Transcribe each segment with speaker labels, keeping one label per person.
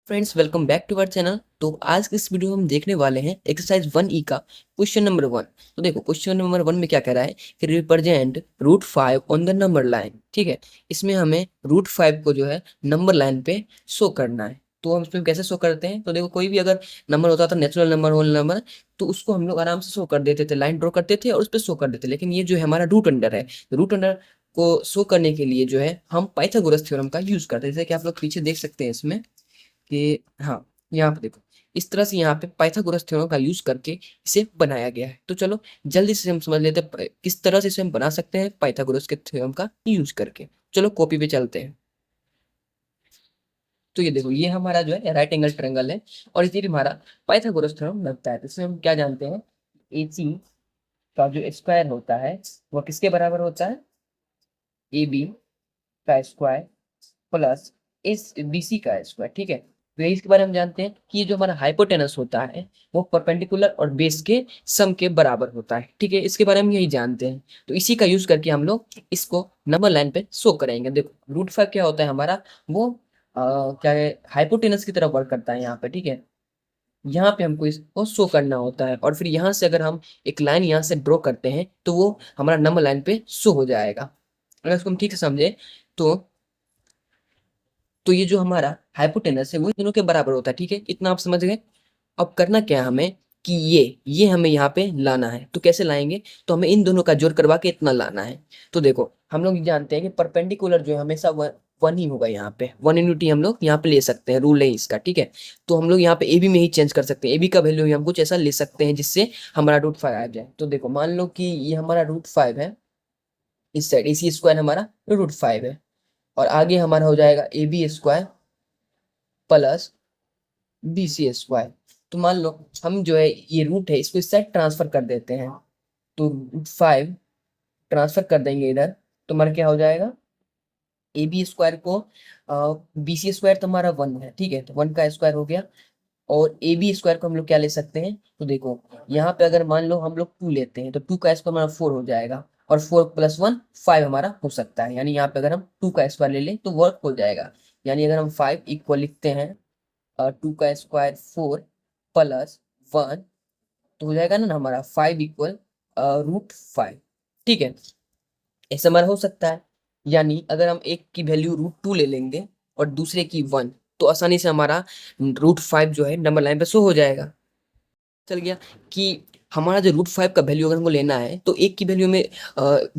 Speaker 1: Friends, welcome back to our channel. तो आज के इस वीडियो में हम देखने वाले हैं एक्सरसाइज 1E का क्वेश्चन नंबर 1। तो देखो, क्वेश्चन नंबर 1 में क्या कह रहा है कि represent root 5 on the number line. ठीक है, इसमें हमें रूट 5 को जो है नंबर लाइन पे शो करना है। तो हम इसमें कैसे शो करते हैं? तो देखो, कोई भी अगर नंबर होता था, नेचुरल नंबर, होल नंबर, तो उसको हम लोग आराम से शो कर देते थे, लाइन ड्रॉ करते थे और उस पर शो कर देते। लेकिन ये जो है हमारा रूट अंडर है, रूट अंडर को शो करने के लिए जो है हम पाइथागोरस थ्योरम का यूज करते हैं। जैसे कि आप लोग पीछे देख सकते हैं इसमें कि हाँ, यहाँ पे देखो, इस तरह से यहाँ पे पाइथागोरस थ्योरम का यूज करके इसे बनाया गया है। तो चलो जल्दी से हम समझ लेते हैं किस तरह से इसे हम बना सकते हैं पाइथागोरस के थ्योरम का यूज करके। चलो कॉपी पे चलते हैं। तो ये देखो, ये हमारा जो है राइट एंगल ट्रायंगल है और इसी पे हमारा पाइथागोरस थ्योरम लगता है। तो इसमें हम क्या जानते हैं, AC का जो स्क्वायर होता है वह किसके बराबर होता है? AB का स्क्वायर प्लस इस BC का स्क्वायर। ठीक है, तो इसके बारे में हम जानते हैं कि ये जो हमारा हाइपोटेनस होता है वो परपेंडिकुलर और बेस के सम के बराबर होता है। ठीक है, इसके बारे में यही जानते हैं। तो इसी का यूज करके हम लोग इसको नंबर लाइन पे शो करेंगे। देखो, रूट 5 क्या होता है हमारा, वो क्या है, हाइपोटेनस की तरह वर्क करता है यहाँ पे। ठीक है, यहाँ पे हमको इसको शो करना होता है और फिर यहाँ से अगर हम एक लाइन यहाँ से ड्रॉ करते हैं तो वो हमारा नंबर लाइन पे शो हो जाएगा। अगर इसको हम ठीक से समझे तो ये जो हमारा हाइपोटेनस है वो इन दोनों के बराबर होता है। ठीक है, इतना आप समझ गए। अब करना क्या है हमें कि ये हमें यहाँ पे लाना है। तो कैसे लाएंगे? तो हमें इन दोनों का जोड़ करवा के इतना लाना है। तो देखो, हम लोग जानते हैं कि परपेंडिकुलर जो है हमेशा वन ही होगा। यहाँ पे वन यूनिटी हम लोग यहाँ पे ले सकते हैं, रूल है इसका। ठीक है, तो हम लोग यहाँ पे AB में ही चेंज कर सकते हैं। AB का वैल्यू हम कुछ ऐसा ले सकते हैं जिससे हमारा रूट 5 आ जाए। तो देखो, मान लो कि ये हमारा रूट 5 है, इस साइड AC स्क्वायर हमारा रूट 5 है और आगे हमारा हो जाएगा AB square plus BC square. तो मान लो हम जो है ये रूट है इसको इस साइड ट्रांसफर कर देते हैं। तो रूट 5 ट्रांसफर कर देंगे इधर, तो हमारा क्या हो जाएगा, AB स्क्वायर को BC स्क्वायर तो हमारा 1 है। ठीक है, तो 1 का स्क्वायर हो गया और AB स्क्वायर को हम लोग क्या ले सकते हैं? तो देखो, यहाँ पे अगर मान लो हम लोग 2 लेते हैं तो 2 का स्क्वायर हमारा 4 हो जाएगा और 4 प्लस 1 5 हमारा हो सकता है। यानी यहाँ पे अगर हम 2 का स्क्वायर ले लें तो वर्क हो जाएगा। यानी अगर हम 5 इक्वल लिखते हैं 2 का स्क्वायर 4 प्लस 1, तो हो जाएगा ना हमारा 5 इक्वल रूट 5। ठीक है, ऐसा हमारा हो सकता है। यानी अगर हम एक की वैल्यू रूट 2 ले लेंगे और दूसरे की 1, तो आसानी से हमारा रूट 5 जो है नंबर लाइन पे शो हो जाएगा। चल गया कि हमारा जो रूट 5 का वैल्यू अगर हमको लेना है तो एक की वैल्यू में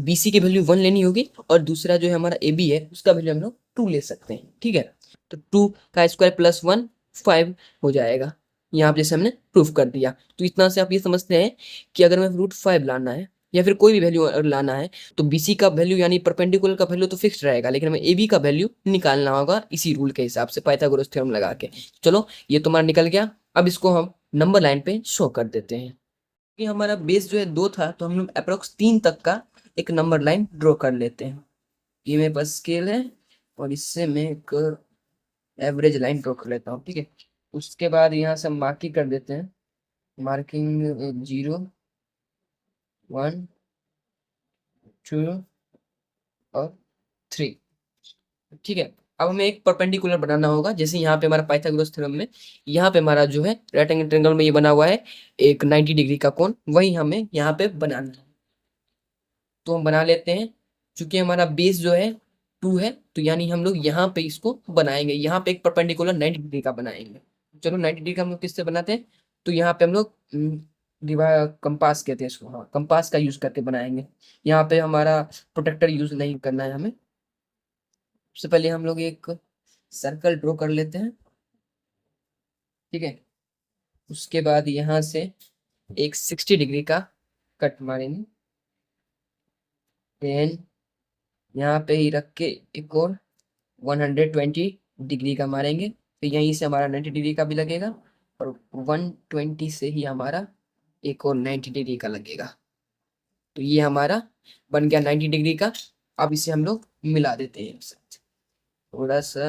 Speaker 1: BC की वैल्यू 1 लेनी होगी और दूसरा जो है हमारा AB है उसका वैल्यू हम लोग 2 ले सकते हैं। ठीक है, तो 2 का स्क्वायर प्लस 1 5 हो जाएगा। यहाँ पे जैसे हमने प्रूफ कर दिया। तो इतना से आप ये समझते हैं कि अगर हमें रूट 5 लाना है या फिर कोई भी वैल्यू लाना है तो BC का वैल्यू यानी परपेंडिकुलर का वैल्यू तो फिक्स रहेगा, लेकिन हमें AB का वैल्यू निकालना होगा इसी रूल के हिसाब से, पाइथागोरस थ्योरम लगा के। चलो, ये तो हमारा निकल गया। अब इसको हम नंबर लाइन पे शो कर देते हैं कि हमारा बेस जो है 2 था, तो हम लोग अप्रोक्स 3 तक का एक नंबर लाइन ड्रॉ कर लेते हैं। ये मेरे पास स्केल है और इससे मैं एक एवरेज लाइन ड्रॉ कर लेता हूँ। ठीक है, उसके बाद यहाँ से हम मार्किंग कर देते हैं। मार्किंग 0 1 2 और 3। ठीक है, अब हमें एक परपेंडिकुलर बनाना होगा। जैसे यहाँ पे हमारा पाइथागोरस थ्योरम में यहाँ पे हमारा जो है राइट एंगल ट्रायंगल में ये बना हुआ है एक 90 डिग्री का कोण, वही हमें यहाँ पे बनाना है। तो हम बना लेते हैं। चूंकि हमारा बेस जो है 2 है, तो यानी हम लोग यहाँ पे इसको बनाएंगे, यहाँ पे एक परपेंडिकुलर 90 डिग्री का बनाएंगे। चलो, 90 डिग्री का हम लोग किससे बनाते हैं? तो यहाँ पे हम लोग कंपास कहते हैं इसको, हाँ, कंपास का यूज करके बनाएंगे। यहाँ पे हमारा प्रोटेक्टर यूज नहीं करना है हमें। सबसे पहले हम लोग एक सर्कल ड्रॉ कर लेते हैं। ठीक है, उसके बाद यहाँ से एक 60 डिग्री का कट मारेंगे। देन यहाँ पे ही रख के एक और 120 डिग्री का मारेंगे। तो यहीं से हमारा 90 डिग्री का भी लगेगा और 120 से ही हमारा एक और 90 डिग्री का लगेगा। तो ये हमारा बन गया 90 डिग्री का। अब इसे हम लोग मिला देते हैं थोड़ा सा।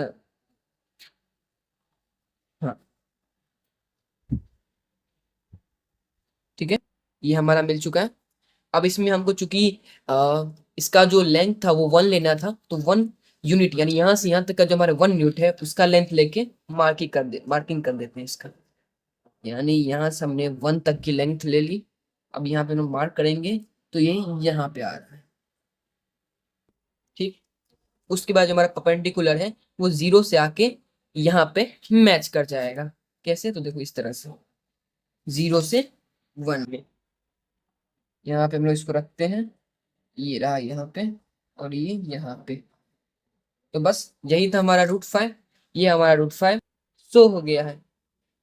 Speaker 1: हाँ, ठीक है, ये हमारा मिल चुका है। अब इसमें हमको चूंकि इसका जो लेंथ था वो 1 लेना था, तो 1 यूनिट, यानी यहाँ से यहाँ तक का जो हमारा 1 यूनिट है उसका लेंथ लेके मार्किंग कर देते हैं इसका। यानी यहाँ से हमने 1 तक की लेंथ ले ली। अब यहाँ पे हम मार्क करेंगे तो ये यहाँ पे आ रहा है, ठीक। उसके बाद जो हमारा परपेंडिकुलर है वो 0 से आके यहाँ पे मैच कर जाएगा। कैसे? तो देखो इस तरह से 0 से 1 में यहाँ पे हम लोग इसको रखते हैं, ये रहा यहाँ पे और ये यहाँ पे। तो बस यही था हमारा √5। ये हमारा √5 शो हो गया है।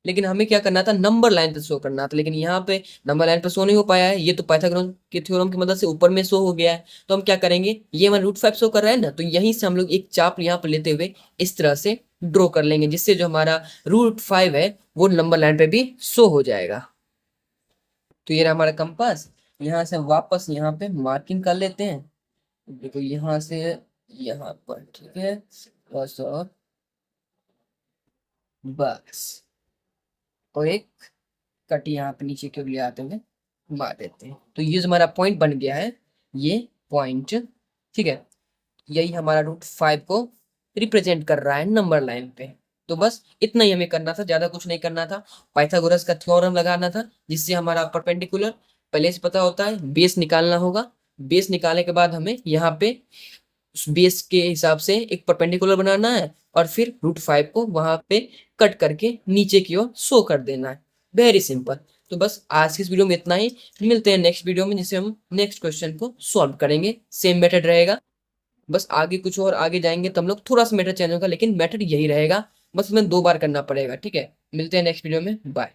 Speaker 1: लेकिन हमें क्या करना था, नंबर लाइन पे शो करना था, लेकिन यहाँ पे नंबर लाइन पे शो नहीं हो पाया है। ये तो पाइथागोरस के थ्योरम की मदद से ऊपर में शो हो गया है। तो हम क्या करेंगे, ये हमारा √5 शो कर रहा है ना, तो यहीं से हम लोग एक चाप यहाँ पे लेते हुए इस तरह से ड्रॉ कर लेंगे, जिससे जो हमारा √5 है वो नंबर लाइन पे भी शो हो जाएगा। तो ये रहा हमारा कंपास। यहाँ से वापस यहाँ पे मार्किंग कर लेते हैं। देखो यहाँ से यहाँ पर, ठीक है, बस और बस, और एक कट यहाँ पे नीचे के लिए आते हुए मार देते हैं। तो ये जो हमारा पॉइंट बन गया है, ये पॉइंट, ठीक है, यही हमारा √5 को रिप्रेजेंट कर रहा है नंबर लाइन पे। तो बस इतना ही हमें करना था, ज्यादा कुछ नहीं करना था। पाइथागोरस का थ्योरम लगाना था, जिससे हमारा परपेंडिकुलर पहले से पता होता है, बेस निकालना होगा। बेस निकालने के बाद हमें यहाँ पे उस बेस के हिसाब से एक परपेंडिकुलर बनाना है, और फिर √5 को वहां पे कट करके नीचे की ओर शो कर देना है। Very simple. तो बस आज की इस वीडियो में इतना ही। मिलते हैं नेक्स्ट वीडियो में, जिससे हम नेक्स्ट क्वेश्चन को सॉल्व करेंगे। सेम मेथड रहेगा, बस आगे कुछ और आगे जाएंगे तो हम लोग थोड़ा सा मेथड चेंज होगा, लेकिन मेथड यही रहेगा, बस हमें 2 बार करना पड़ेगा। ठीक है, मिलते हैं नेक्स्ट वीडियो में, बाय।